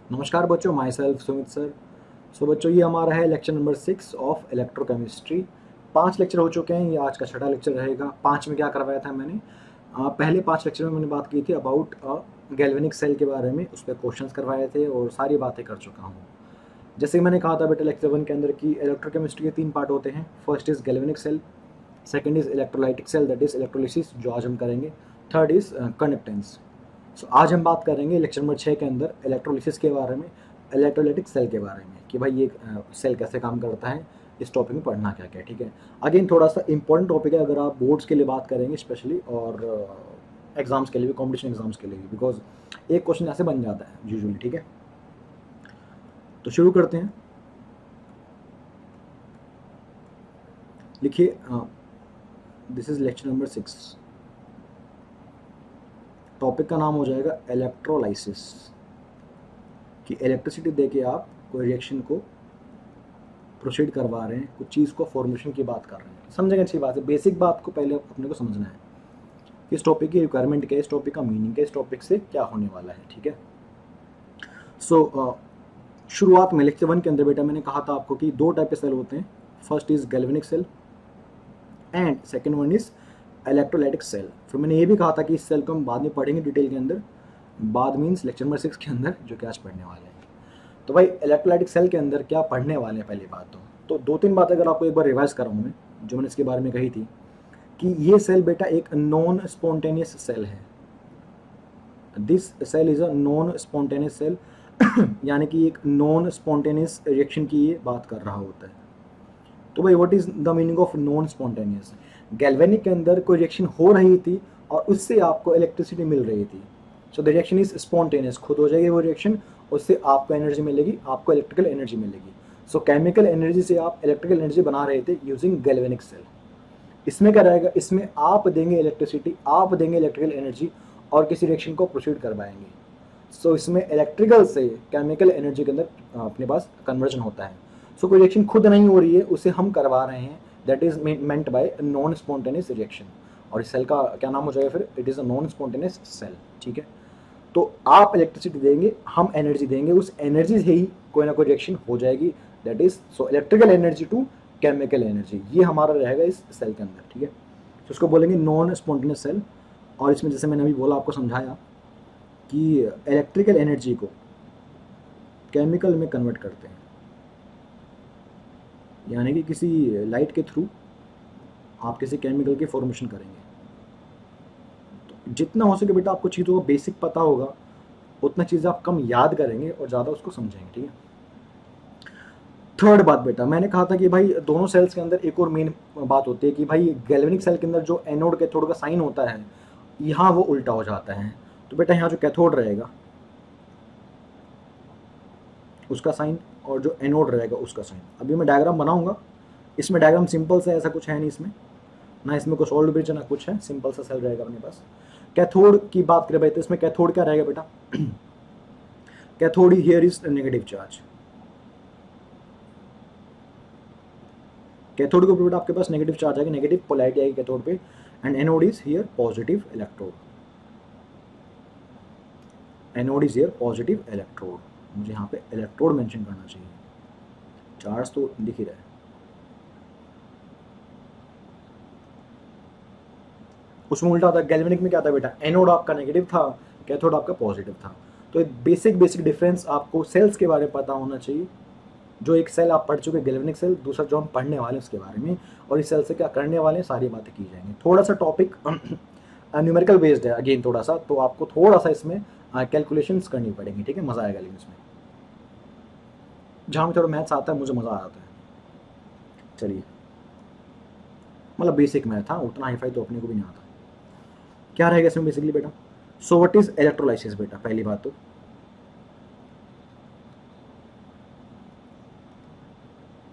नमस्कार बच्चों, my self Sumit sir. सो बच्चों, ये हमारा है lecture number 6 of electrochemistry. 5 lecture हो चुके हैं, ये आज का छठा लेक्चर रहेगा। 5 में क्या करवाया था मैंने? पहले 5 लेक्चर में मैंने बात की थी अबाउट गैल्वेनिक सेल के बारे में, उस पर क्वेश्चंस करवाए थे और सारी बातें कर चुका हूँ। जैसे मैंने कहा था बेटा लेक्चर 1 के अंदर कि इलेक्ट्रोकेमिस्ट्री के 3 पार्ट होते हैं। First is galvanic cell, second is electrolytic cell that is electrolysis, जो आज हम करेंगे। Third is conductance. सो आज हम बात करेंगे लेक्चर नंबर 6 के अंदर इलेक्ट्रोलिसिस के बारे में, इलेक्ट्रोलाइटिक सेल के बारे में, कि भाई ये सेल कैसे काम करता है, इस टॉपिक में पढ़ना क्या क्या। ठीक है, अगेन थोड़ा सा इंपॉर्टेंट टॉपिक है अगर आप बोर्ड्स के लिए बात करेंगे स्पेशली, और एग्जाम्स के लिए भी, कॉम्पिटिशन एग्जाम्स के लिए भी, बिकॉज एक क्वेश्चन ऐसे बन जाता है यूजुअली। ठीक है, तो शुरू करते हैं। लिखिए, this is lecture number 6। Topic का नाम हो जाएगा इलेक्ट्रोलाइसिस, कि इलेक्ट्रिसिटी देके आप कोई रिएक्शन को प्रोसीड करवा रहे हैं, कुछ चीज़ को फॉर्मेशन की बात कर रहे हैं। समझेंगे, अच्छी बात है। बेसिक बात को पहले अपने को समझना है, इस टॉपिक की रिक्वायरमेंट क्या है, इस टॉपिक का मीनिंग क्या है, इस टॉपिक से क्या होने वाला है। ठीक है, सो शुरुआत में लेक्चर 1 के अंदर बेटा मैंने कहा था आपको कि 2 टाइप के सेल होते हैं। First is galvanic cell and second one is electrolytic cell. फिर मैंने ये भी कहा था कि इस सेल को हम बाद में पढ़ेंगे डिटेल के अंदर, बाद मीन्स लेक्चर नंबर 6 के अंदर, जो कि आज पढ़ने वाले हैं। तो भाई इलेक्ट्रोलाइटिक सेल के अंदर क्या पढ़ने वाले हैं, पहली बात तो 2-3 बातें अगर आपको एक बार रिवाइज कराऊँ मैं, जो मैंने इसके बारे में कही थी, कि ये सेल बेटा एक नॉन स्पॉन्टेनियस सेल है। This cell is a non spontaneous cell, यानी कि एक नॉन स्पॉन्टेनियस रिएक्शन की ये बात कर रहा होता है। तो भाई what is the meaning of non spontaneous? Galvanic के अंदर कोई रिएक्शन हो रही थी और उससे आपको इलेक्ट्रिसिटी मिल रही थी, so the reaction is spontaneous, खुद हो जाएगी वो रिएक्शन, उससे आपको एनर्जी मिलेगी, आपको इलेक्ट्रिकल एनर्जी मिलेगी। सो केमिकल एनर्जी से आप इलेक्ट्रिकल एनर्जी बना रहे थे यूजिंग गैल्वेनिक सेल। इसमें क्या रहेगा, इसमें आप देंगे इलेक्ट्रिसिटी, आप देंगे इलेक्ट्रिकल एनर्जी और किसी रिएक्शन को प्रोसीड करवाएंगे। सो इसमें इलेक्ट्रिकल से केमिकल एनर्जी के अंदर अपने पास कन्वर्जन होता है। सो कोई रिएक्शन खुद नहीं हो रही है, उसे हम करवा रहे हैं, that is meant by non spontaneous reaction. और इस सेल का क्या नाम हो जाएगा फिर? It is a non spontaneous cell. ठीक है, तो आप इलेक्ट्रिसिटी देंगे, हम एनर्जी देंगे, उस एनर्जी से ही कोई ना कोई रिएक्शन हो जाएगी, that is so electrical energy to chemical energy, ये हमारा रहेगा इस सेल के अंदर। ठीक है, तो उसको बोलेंगे नॉन स्पॉन्टेनियस सेल। और इसमें जैसे मैंने अभी बोला, आपको समझाया कि इलेक्ट्रिकल एनर्जी को केमिकल में कन्वर्ट करते हैं, यानी कि किसी लाइट के थ्रू आप किसी केमिकल की फॉर्मेशन करेंगे। तो जितना हो सके बेटा आपको चीज़ों का बेसिक पता होगा, उतना चीज़ें आप कम याद करेंगे और ज़्यादा उसको समझेंगे। ठीक है, थर्ड बात बेटा मैंने कहा था कि भाई दोनों सेल्स के अंदर एक और मेन बात होती है कि भाई गैल्वेनिक सेल के अंदर जो एनोड कैथोड का साइन होता है, यहाँ वो उल्टा हो जाता है। तो बेटा यहाँ जो कैथोड रहेगा उसका साइन, और जो एनोड रहेगा उसका साइन। अभी मैं डायग्राम बनाऊंगा, इसमें डायग्राम सिंपल से, ऐसा कुछ है नहीं इसमें, ना इसमें कोई सोल्ड ब्रिज ना कुछ है, सिंपल सा सेल रहेगा अपने पास। कैथोड की बात करें भाई, तो इसमें कैथोड क्या रहेगा बेटा? Cathode here is negative charge. Cathode के ऊपर बेटा आपके पास नेगेटिव चार्ज आएगी, नेगेटिव पोलैरिटी आएगी कैथोड पे, and anode is here positive electrode. Anode is here positive electrode. मुझे यहाँ पे इलेक्ट्रोड मेंशन करना चाहिए, चार्ज तो दिख ही रहा है। उसमें उल्टा था, गैल्वेनिक में क्या था बेटा? एनोड आपका नेगेटिव था, कैथोड आपका पॉजिटिव था। तो एक बेसिक डिफरेंस आपको सेल्स के बारे में पता होना चाहिए। जो एक सेल आप पढ़ चुके गैल्वेनिक सेल, दूसरा जो हम पढ़ने वाले हैं उसके बारे में, और इस सेल से क्या करने वाले हैं, सारी बातें की जाएंगी। थोड़ा सा टॉपिक न्यूमेरिकल बेस्ड है अगेन थोड़ा सा, तो आपको थोड़ा सा इसमें कैलकुलेशंस करनी पड़ेंगी। ठीक है, मज़ा आएगा लेकिन इसमें, जहाँ में थोड़ा मैथ्स आता है मुझे मज़ा आता है। चलिए, मतलब बेसिक मैथ था, उतना हाई फाई तो अपने को भी नहीं आता। क्या रहेगा इसमें बेसिकली बेटा? सो व्हाट इज इलेक्ट्रोलाइसिस बेटा? पहली बात तो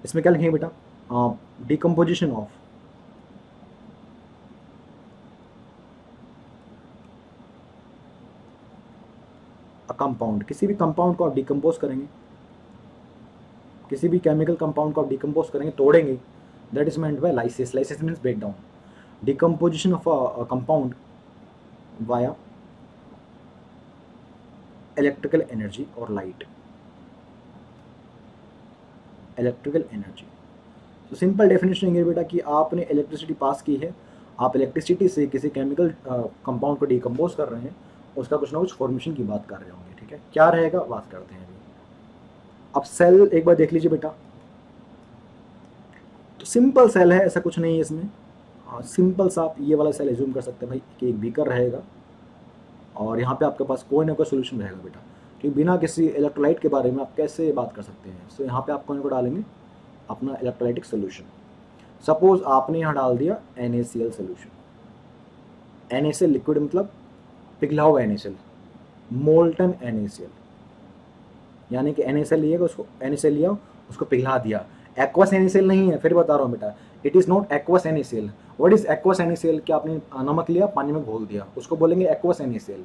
इसमें क्या लिखेंगे बेटा? Decomposition of a compound. किसी भी कंपाउंड को आप डिकम्पोज करेंगे, किसी भी केमिकल कंपाउंड को आप डिकम्पोज करेंगे, तोड़ेंगे, that is meant by lysis. Lysis means break down, decomposition of a compound via electrical energy और लाइट। Electrical energy. तो सिंपल डेफिनेशन ये बेटा कि आपने इलेक्ट्रिसिटी पास की है, आप इलेक्ट्रिसिटी से किसी केमिकल कंपाउंड को डिकम्पोज कर रहे हैं, उसका कुछ ना कुछ फॉर्मेशन की बात कर रहे होंगे। ठीक है, क्या रहेगा बात करते हैं अभी। अब सेल एक बार देख लीजिए बेटा, तो सिंपल सेल है, ऐसा कुछ नहीं है इसमें। सिंपल सा आप ये वाला सेल एज्यूम कर सकते हैं भाई कि एक बीकर रहेगा और यहाँ पे आपके पास कोई ना कोई सोल्यूशन रहेगा बेटा, क्योंकि बिना किसी इलेक्ट्रोलाइट के बारे में आप कैसे बात कर सकते हैं। सो यहाँ पे आप कोई ना कोई डालेंगे अपना इलेक्ट्रोलाइटिक सोल्यूशन। सपोज आपने यहाँ डाल दिया NaCl सोल्यूशन। NaCl लिक्विड मतलब पिघला हुआ NaCl, मोल्टन NaCl, यानी कि NaCl लिएगा, उसको NaCl लिया उसको पिघला दिया। एक्वस NaCl नहीं है, फिर बता रहा हूँ बेटा, it is not aqueous NaCl। What is aqueous NaCl? क्या आपने नमक लिया पानी में घोल दिया, उसको बोलेंगे एक्वस NaCl।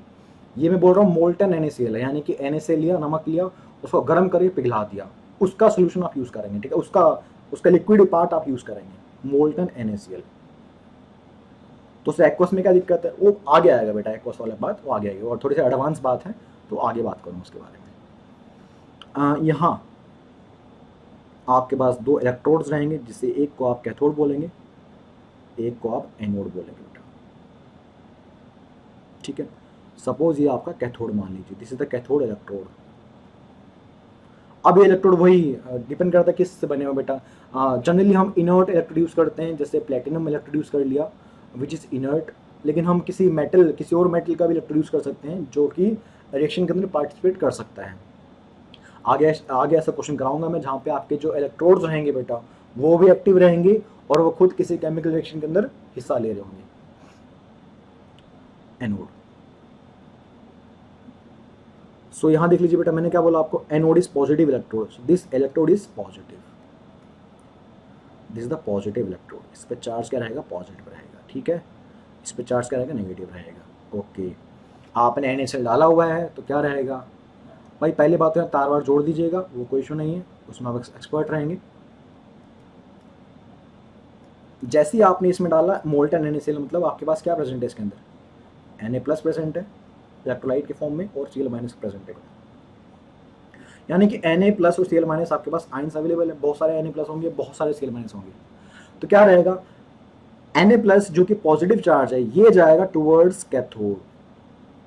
ये मैं बोल रहा हूँ मोल्टन NaCl है, यानी कि NaCl लिया, नमक लिया, उसको गर्म करके पिघला दिया, उसका सोल्यूशन आप यूज़ करेंगे। ठीक है, उसका लिक्विड पार्ट आप यूज़ करेंगे, मोल्टन NaCl। तो उससे एक्वस में क्या दिक्कत है, वो आगे आएगा बेटा, एक्वस वाला बात वो आगे आएगी, और थोड़ी सी एडवांस बात है तो आगे बात करूँ उसके बारे में। यहाँ आपके पास दो इलेक्ट्रोड्स रहेंगे, जिससे एक को आप कैथोड बोलेंगे, एक को आप एनोड बोलेंगे बेटा। ठीक है, सपोज ये आपका कैथोड मान लीजिए, this is the cathode electrode. अब ये इलेक्ट्रोड वही डिपेंड करता है किससे बने हुए बेटा। जनरली हम इनर्ट इलेक्ट्रोड यूज करते हैं, जैसे प्लेटिनम इलेक्ट्रोड यूज कर लिया विच इज इनर्ट, लेकिन हम किसी और मेटल का भी इलेक्ट्रोड यूज कर सकते हैं जो कि रिएक्शन के अंदर पार्टिसिपेट कर सकता है। आगे ऐसा क्वेश्चन कराऊंगा मैं, जहाँ पे आपके जो इलेक्ट्रोड्स रहेंगे बेटा वो भी एक्टिव रहेंगे और वो खुद किसी केमिकल रिएक्शन के अंदर हिस्सा ले रहे होंगे। एनोड, सो यहां देख लीजिए बेटा, मैंने क्या बोला आपको, anode is positive electrode, this electrode is positive, this is the positive electrode. इस पे चार्ज क्या रहेगा, पॉजिटिव रहेगा। ठीक है, इस पे चार्ज क्या रहेगा, नेगेटिव रहेगा। ओके, आपने NaCl डाला हुआ है तो क्या रहेगा भाई, पहली बात तो तार वार जोड़ दीजिएगा, वो कोई इशू नहीं है, उसमें आप एक्सपर्ट रहेंगे। जैसे ही आपने इसमें डाला मोल्टन NaCl, मतलब आपके पास क्या प्रेजेंट है इसके अंदर, Na+ प्रेजेंट है इलेक्ट्रोलाइट के फॉर्म में, और Cl- प्रेजेंट है, यानी कि Na+ और Cl- आपके पास आयंस अवेलेबल है। बहुत सारे Na+ होंगे, बहुत सारे Cl- होंगे, तो क्या रहेगा, Na+ जो कि पॉजिटिव चार्ज है ये जाएगा टुवर्ड्स कैथोड,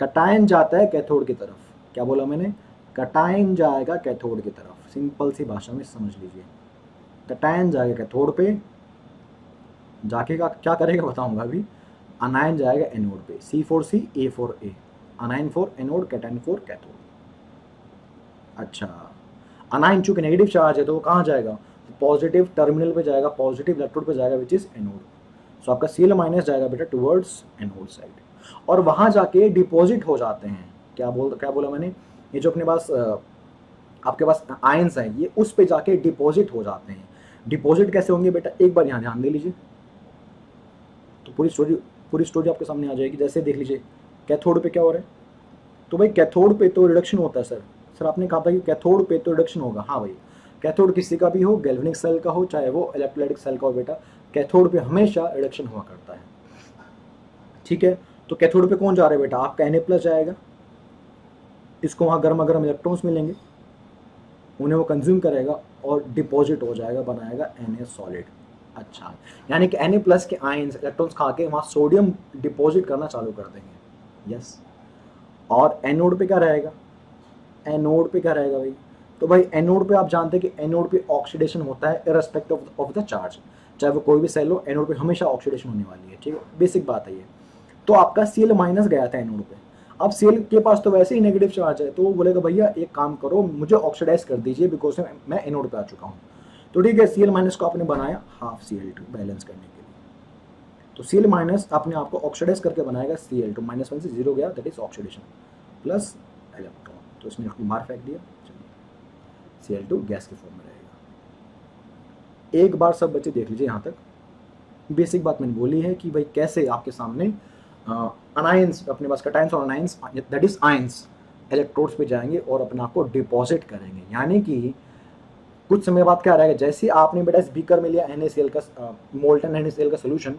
कटायन जाता है कैथोड की तरफ। क्या बोला मैंने, कटायन जाएगा कैथोड की तरफ, सिंपल सी भाषा में समझ लीजिए। कटायन जाएगा कैथोड पे, जाके का क्या करेगा बताऊंगा अभी। अनायन जाएगा एनोड पे, C4C A4A, अनायन for anode, cation for cathode. अच्छा, अनायन चूंकि नेगेटिव चार्ज है तो वो कहाँ जाएगा, पॉजिटिव टर्मिनल पे जाएगा, पॉजिटिव इलेक्ट्रोड पे जाएगा विच इज एनोड। सो आपका Cl- जाएगा बेटा टुवर्ड्स एनोड साइड, और वहां जाके डिपॉजिट हो जाते हैं। क्या बोला मैंने, ये जो अपने पास आपके पास आयंस हैं ये उस पे जाके डिपॉजिट हो जाते हैं। डिपॉजिट कैसे होंगे बेटा, एक बार यहाँ ध्यान दे लीजिए, तो पूरी स्टोरी आपके सामने आ जाएगी। जैसे देख लीजिए कैथोड पे क्या हो रहा है, तो भाई कैथोड पे तो रिडक्शन होता है। सर आपने कहा था कि कैथोड पे तो रिडक्शन होगा, हाँ भाई, कैथोड किसी का भी हो, गैल्वेनिक सेल का हो चाहे वो इलेक्ट्रोलाइटिक सेल का हो बेटा, कैथोड पे हमेशा रिडक्शन हुआ करता है। ठीक है, तो कैथोड पे कौन जा रहा है बेटा, आपका Na+ जाएगा, इसको वहां गर्मा गर्म इलेक्ट्रॉन्स मिलेंगे, उन्हें वो कंज्यूम करेगा और डिपॉजिट हो जाएगा, बनाएगा Na सॉलिड। अच्छा, यानी कि Na+ के आयंस इलेक्ट्रॉन्स खा के वहां सोडियम डिपॉजिट करना चालू कर देंगे। यस, और एनोड पे क्या रहेगा, एनोड पे क्या रहेगा भाई, तो भाई एनोड पे आप जानते हैं कि एनोड पे ऑक्सीडेशन होता है इररिस्पेक्टिव ऑफ द चार्ज, चाहे वो कोई भी सेल हो, एनोड पे हमेशा ऑक्सीडेशन होने वाली है। ठीक है, बेसिक बात है ये। तो आपका Cl- गया था एनोड पे, अब Cl के पास तो वैसे ही नेगेटिव चार्ज है, तो वो बोलेगा भैया एक काम करो मुझे ऑक्सीडाइज कर दीजिए, बिकॉज मैं एनोड पे आ चुका हूँ। तो ठीक है, Cl- को आपने बनाया हाफ Cl2 बैलेंस करने के लिए, तो Cl- अपने आप को ऑक्सीडाइज करके बनाएगा Cl2, -1 से 0 गया, that is oxidation plus electron, तो इसमें बाहर फेंक दिया, Cl2 गैस के फॉर्म में रहेगा। एक बार सब बच्चे देख लीजिए, यहाँ तक बेसिक बात मैंने बोली है कि भाई कैसे आपके सामने अनायंस, अपने पास कटायंस और anions that is ions electrodes पे जाएंगे और अपने आप को डिपॉजिट करेंगे। यानी कि कुछ समय बाद क्या रहेगा, जैसे आपने बेटा इस बीकर में लिया NaCl का मोल्टन NaCl का सोल्यूशन,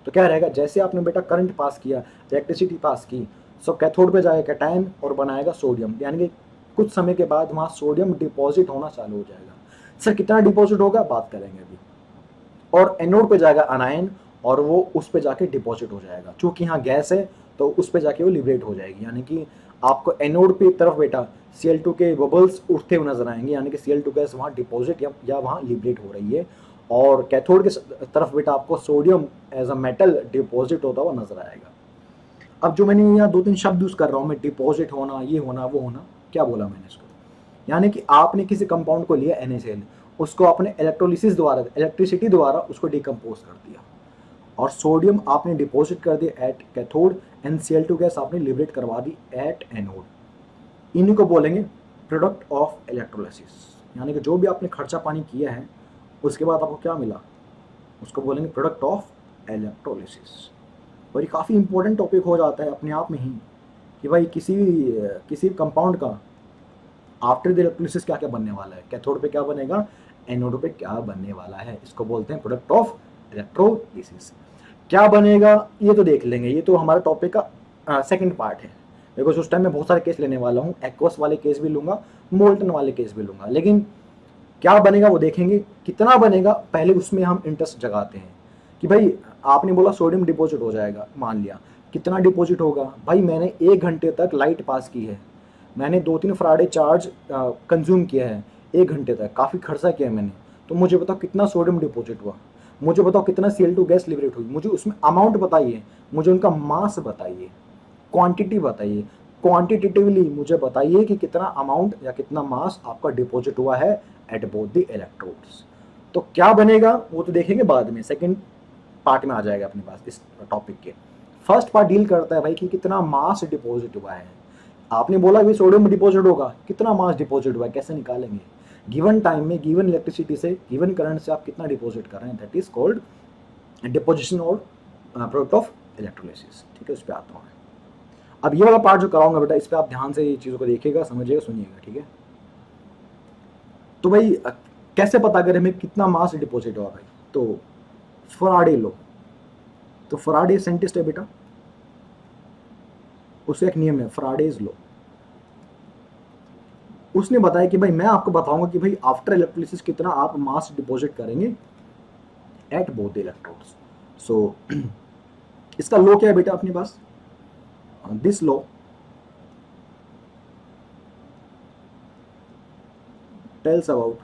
तो क्या रहेगा, जैसे आपने बेटा करंट पास किया, इलेक्ट्रिसिटी पास की, सो कैथोड पे जाएगा कैटायन और बनाएगा सोडियम, यानी कि कुछ समय के बाद वहाँ सोडियम डिपॉजिट होना चालू हो जाएगा। सर कितना डिपॉजिट होगा बात करेंगे अभी। और एनोड पे जाएगा अनायन और वो उस पे जाके डिपॉजिट हो जाएगा, क्योंकि यहाँ गैस है तो उस पे जाके वो लिबरेट हो जाएगी। यानी कि आपको एनोड पे तरफ बेटा Cl2 के बबल्स उठते हुए नजर आएंगे, यानी कि Cl2 गैस वहाँ डिपॉजिट या वहाँ लिबरेट हो रही है। और कैथोड के तरफ बेटा आपको sodium as a metal deposit होता हुआ नजर आएगा। अब जो मैंने यहाँ 2-3 शब्द यूज कर रहा हूँ मैं, डिपॉजिट होना, ये होना, वो होना, क्या बोला मैंने इसको, यानी कि आपने किसी कंपाउंड को लिया NaCl, उसको आपने इलेक्ट्रोलिसिस द्वारा, इलेक्ट्रिसिटी द्वारा उसको डिकम्पोज कर दिया, और सोडियम आपने डिपॉजिट कर दिया at cathode, and Cl2 gas आपने लिबरेट करवा दी एट एनोड। इन्हीं को बोलेंगे प्रोडक्ट ऑफ इलेक्ट्रोलिसिस। यानी कि जो भी आपने खर्चा पानी किया है उसके बाद आपको क्या मिला, उसको बोलेंगे प्रोडक्ट ऑफ इलेक्ट्रोलिसिस। और ये काफ़ी इंपॉर्टेंट टॉपिक हो जाता है अपने आप में ही कि भाई किसी कंपाउंड का आफ्टर द इलेक्ट्रोलिसिस क्या क्या बनने वाला है, कैथोड पे क्या बनेगा, एनोड पे क्या बनने वाला है, इसको बोलते हैं प्रोडक्ट ऑफ इलेक्ट्रोलिसिस। क्या बनेगा ये तो देख लेंगे, ये तो हमारे टॉपिक का सेकंड पार्ट है, बिकॉज उस टाइम में बहुत सारे केस लेने वाला हूँ, एक्वस वाले केस भी लूंगा, मोल्टन वाले केस भी लूंगा, लेकिन क्या बनेगा वो देखेंगे। कितना बनेगा पहले उसमें हम इंटरेस्ट जगाते हैं कि भाई आपने बोला सोडियम डिपॉजिट हो जाएगा, मान लिया, कितना डिपॉजिट होगा, भाई मैंने 1 घंटे तक लाइट पास की है, मैंने 2-3 फराडे चार्ज कंज्यूम किया है 1 घंटे तक, काफ़ी खर्चा किया है मैंने, तो मुझे बताओ कितना सोडियम डिपॉजिट हुआ, मुझे बताओ कितना Cl2 गैस लिबरेट हुई, मुझे उसमें अमाउंट बताइए, मुझे उनका मास बताइए, क्वांटिटी बताइए, क्वांटिटेटिवली मुझे बताइए कि कितना अमाउंट या कितना मास आपका डिपॉजिट हुआ है एट बोथ द इलेक्ट्रोड्स। तो क्या बनेगा वो तो देखेंगे बाद में, सेकंड पार्ट में आ जाएगा अपने पास इस टॉपिक के। फर्स्ट पार्ट डील करता है भाई कि कितना मास डिपॉजिट हुआ है। आपने बोला कि सोडियम डिपॉजिट होगा, कितना मास डिपॉजिट हुआ है कैसे निकालेंगे, गिवन टाइम में, गिवन इलेक्ट्रिसिटी से, गिवन करंट से आप कितना डिपॉजिट कर रहे हैं, दैट इज कॉल्ड डिपोजिशन और प्रोडक्ट ऑफ इलेक्ट्रोलिसिस। ठीक है, उस पर आता हूँ। अब ये वाला पार्ट जो कराऊंगा बेटा, इस पर आप ध्यान से ये चीज़ों को देखिएगा, समझिएगा, सुनिएगा, ठीक है। तो भाई कैसे पता करें हमें कितना मास डिपॉजिट हुआ भाई, तो फराडे लो, तो फराडे साइंटिस्ट है बेटा, उसका एक नियम है फराडेज लो, उसने बताया कि भाई मैं आपको बताऊंगा कि भाई आफ्टर इलेक्ट्रोलिसिस कितना आप मास डिपॉजिट करेंगे एट बोथ इलेक्ट्रोड्स। सो इसका लो क्या है बेटा अपने पास, this law tells about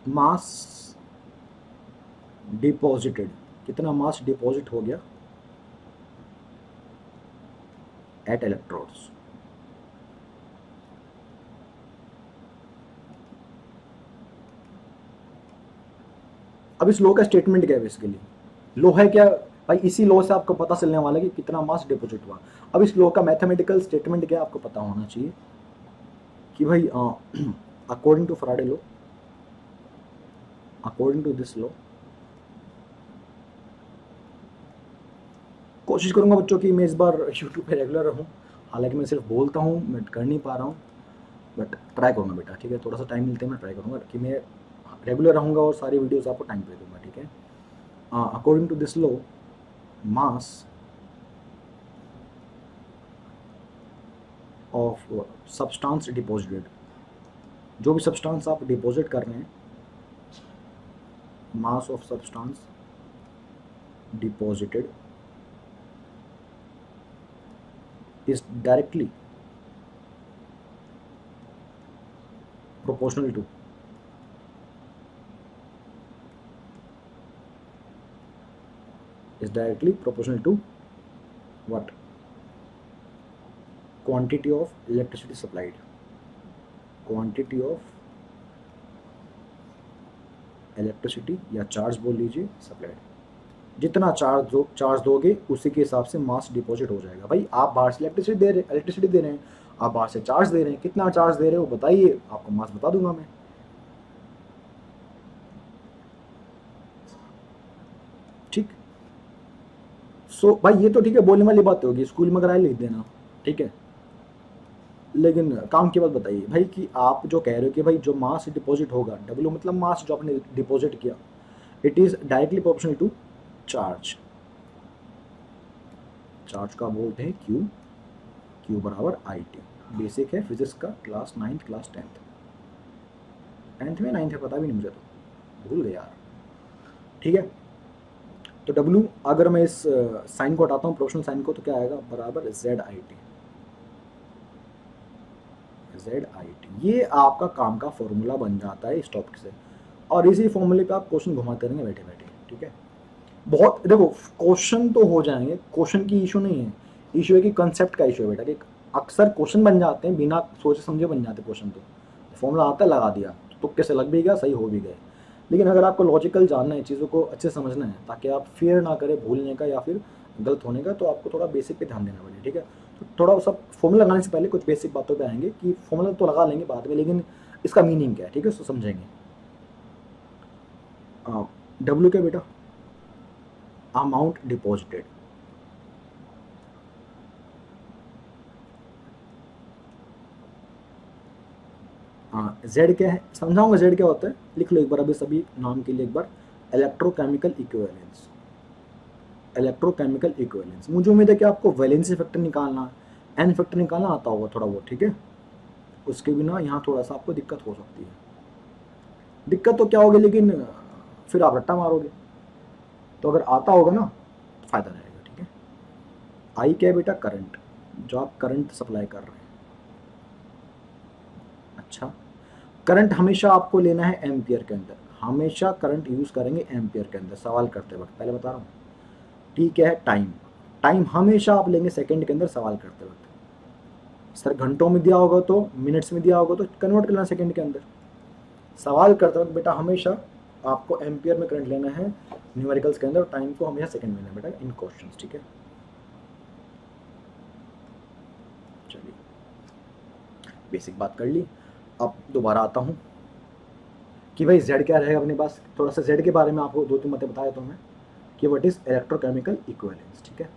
mass deposited, कितना मास डिपॉजिट हो गया एट इलेक्ट्रोड्स। अब इस लो का स्टेटमेंट क्या है बेसिकली, लो है क्या भाई, इसी लो से आपको पता चलने वाला है कि कितना मास डिपॉजिट हुआ। अब इस लो का मैथमेटिकल स्टेटमेंट क्या आपको पता होना चाहिए कि भाई according to Faraday law, according to this law, कोशिश करूंगा बच्चों की मैं इस बार यूट्यूब पे रेगुलर रहूं, हालांकि मैं सिर्फ बोलता हूं, मैं कर नहीं पा रहा हूं, बट ट्राई करूंगा बेटा, ठीक है, थोड़ा सा टाइम मिलते हैं, मैं ट्राई करूंगा कि मैं रेगुलर रहूंगा और सारी वीडियोस आपको टाइम पे दूंगा, ठीक है। According to this law, mass of substance deposited, जो भी सब्सटेंस आप डिपॉजिट कर रहे हैं, mass of substance deposited is directly proportional to what, quantity of electricity supplied, quantity of electricity या चार्ज बोल लीजिए सप्लाइड, जितना चार्ज दोगे उसी के हिसाब से मास डिपॉजिट हो जाएगा। भाई आप बाहर से इलेक्ट्रिसिटी दे रहे हैं, आप बाहर से चार्ज दे रहे हैं, कितना चार्ज दे रहे हो बताइए, आपको मास बता दूंगा मैं। ठीक, सो भाई ये तो ठीक है, बोलने वाली बात होगी, स्कूल में कराए लिख देना, ठीक है, लेकिन काम की बात बताइए भाई कि आप जो कह रहे हो कि भाई जो मास डिपॉजिट होगा, डब्ल्यू मतलब मास जो आपने डिपॉजिट किया, it is directly proportional to charge, charge का बोलते हैं क्यू, Q बराबर आई टी। बेसिक है फिजिक्स का, class 9th class 10th, 10th में 9th है पता भी नहीं मुझे, तो भूल गया यार। ठीक है, तो W अगर मैं इस साइन को हटाता हूँ, प्रोपोर्शनल साइन को, तो क्या आएगा, बराबर Z I T. Z I T, ये आपका काम का फॉर्मूला बन जाता है इस टॉपिक से, और इसी फॉर्मूले पे आप क्वेश्चन घुमाते रहेंगे बैठे बैठे। ठीक है, बहुत देखो क्वेश्चन तो हो जाएंगे, क्वेश्चन की इशू नहीं है, इशू है कि कंसेप्ट का इशू है बेटा, कि अक्सर क्वेश्चन बन जाते हैं बिना सोचे समझे बन जाते हैं क्वेश्चन, तो फॉर्मूला आता है लगा दिया, तो तुक्के से लग भी गया, सही हो भी गए। लेकिन अगर आपको लॉजिकल जानना है, चीज़ों को अच्छे समझना है, ताकि आप फेयर ना करें भूलने का या फिर गलत होने का, तो आपको थोड़ा बेसिक पे ध्यान देना पड़ेगा। ठीक है, तो थोड़ा सब फॉर्मूला लगाने से पहले कुछ बेसिक बातों पे आएंगे, कि फॉर्मूला तो लगा लेंगे बाद में, लेकिन इसका मीनिंग क्या है, ठीक है, उसको समझेंगे। डब्ल्यू क्या बेटा, अमाउंट डिपॉजिटेड। हाँ, जेड क्या है समझाऊंगा, जेड क्या होता है, लिख लो एक बार अभी सभी नाम के लिए एक बार, इलेक्ट्रोकेमिकल इक्विवेलेंस। इलेक्ट्रोकेमिकल इक्विवेलेंस, मुझे उम्मीद है कि आपको वैलेंसी फैक्टर निकालना, एन फैक्टर निकालना आता होगा थोड़ा बहुत। ठीक है, उसके बिना यहाँ थोड़ा सा आपको दिक्कत हो सकती है। दिक्कत तो क्या होगी, लेकिन फिर आप रट्टा मारोगे, तो अगर आता होगा ना तो फायदा रहेगा। ठीक है, आई क्या है बेटा, करंट, जो आप करंट सप्लाई कर रहे हैं। अच्छा, करंट हमेशा आपको लेना है एम्पियर के अंदर, हमेशा करंट यूज करेंगे एम्पियर के अंदर सवाल करते वक्त, पहले बता रहा हूँ। ठीक है, टाइम, टाइम हमेशा आप लेंगे सेकंड के अंदर सवाल करते वक्त। सर घंटों में दिया होगा तो, मिनट्स में दिया होगा तो कन्वर्ट कर लेना सेकंड के अंदर। सवाल करते वक्त बेटा हमेशा आपको एम्पियर में करंट लेना है न्यूमेरिकल्स के अंदर, टाइम को हमेशा सेकंड में लेना बेटा इन क्वेश्चंस। ठीक है, चलिए बेसिक बात कर ली। अब दोबारा आता हूँ कि भाई जेड क्या रहेगा अपने पास, थोड़ा सा जेड के बारे में आपको दो तीन बातें बताया तो मैं, कि व्हाट इज इलेक्ट्रोकेमिकल इक्विवेलेंस। ठीक है,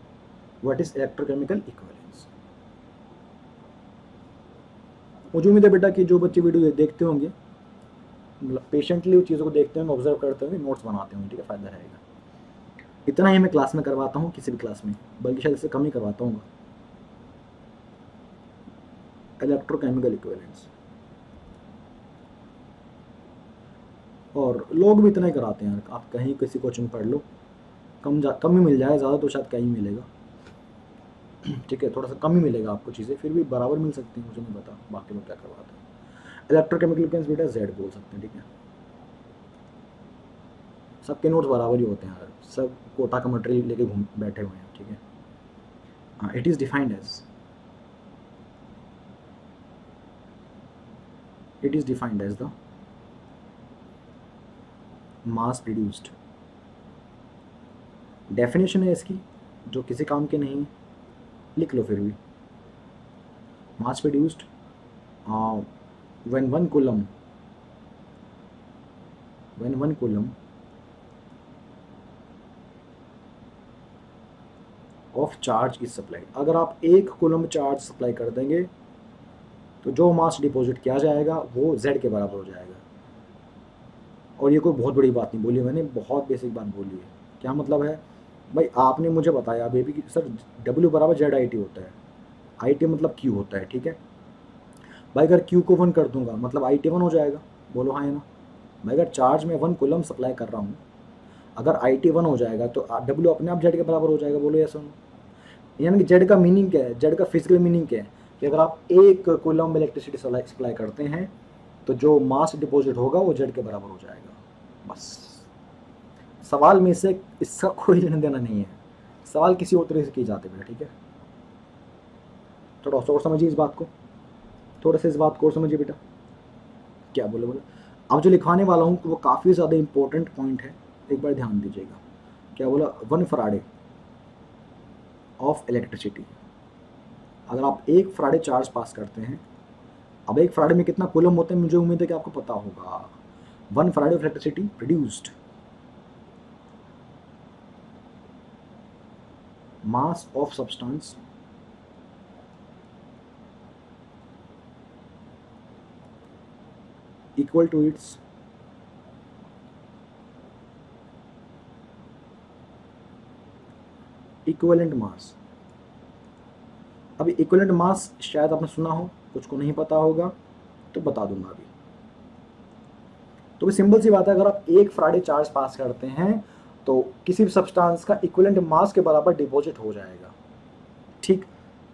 व्हाट इज इलेक्ट्रोकेमिकल इक्विवेलेंस। मुझे उम्मीद है बेटा कि जो बच्चे वीडियो देखते होंगे, मतलब पेशेंटली उस चीज़ों को देखते होंगे, ऑब्जर्व करते होंगे, नोट्स बनाते होंगे। ठीक है, फायदा रहेगा। इतना ही मैं क्लास में करवाता हूँ, किसी भी क्लास में, बल्कि शायद इससे कम ही करवाता हूँ, इलेक्ट्रोकेमिकल इक्विवेलेंस। और लोग भी इतना ही कराते हैं यार, आप कहीं किसी कोचिंग पढ़ लो, कम ही मिल जाए, ज़्यादा तो शायद कहीं मिलेगा। ठीक है, थोड़ा सा कम ही मिलेगा आपको चीज़ें, फिर भी बराबर मिल सकती हैं, मुझे नहीं पता बाकी लोग क्या करवाते हैं। इलेक्ट्रोकेमिकल इक्विवेलेंस बेटा जेड बोल सकते हैं। ठीक है, सबके नोट्स बराबर ही होते हैं यार, सब कोटा का मटेरियल लेके घूम बैठे हुए हैं। ठीक है, हाँ, it is defined as, it is defined as the mass produced. Definition है इसकी जो किसी काम के नहीं है, लिख लो फिर भी। Mass produced when 1 coulomb, when 1 coulomb of charge is supply, अगर आप 1 कूलम चार्ज सप्लाई कर देंगे तो जो मास डिपॉजिट किया जाएगा वो जेड के बराबर हो जाएगा। और ये कोई बहुत बड़ी बात नहीं बोली मैंने, बहुत बेसिक बात बोली है। क्या मतलब है भाई, आपने मुझे बताया अभी भी कि सर डब्ल्यू बराबर जेड आई टी होता है, आई टी मतलब क्यू होता है। ठीक है भाई, अगर क्यू को 1 कर दूंगा मतलब आई टी 1 हो जाएगा, बोलो हाँ या ना। भाई अगर चार्ज में 1 कूलम सप्लाई कर रहा हूँ, अगर आई टी 1 हो जाएगा तो डब्ल्यू अपने आप जेड के बराबर हो जाएगा, बोलो या सुनो। यानी कि जेड का मीनिंग क्या है, जेड का फिजिकल मीनिंग क्या है, कि अगर आप 1 कूलम इलेक्ट्रिसिटी सप्लाई करते हैं तो जो मास डिपॉजिट होगा वो जेड के बराबर हो जाएगा। बस, सवाल में से इसका कोई लेना देना नहीं है, सवाल किसी और तरीके से किए जाते हैं। ठीक है, थोड़ा सा और समझिए इस बात को, थोड़ा सा इस बात को और समझिए बेटा। क्या बोले बोले, अब जो लिखवाने वाला हूँ वो काफ़ी ज़्यादा इंपॉर्टेंट पॉइंट है, एक बार ध्यान दीजिएगा। क्या बोला, 1 फराडे ऑफ इलेक्ट्रिसिटी, अगर आप 1 फराडे चार्ज पास करते हैं, अब 1 फराडे में कितना कूलम होते हैं मुझे उम्मीद है कि आपको पता होगा। 1 Faraday of electricity produced, mass of substance equal to its equivalent mass. अभी इक्विवेलेंट मास शायद आपने सुना हो, कुछ को नहीं पता होगा तो बता दूंगा अभी। तो सिंपल सी बात है, अगर आप एक फ्राडे चार्ज पास करते हैं तो किसी भी सब्सटेंस का इक्विवेलेंट मास के बराबर डिपॉजिट हो जाएगा। ठीक,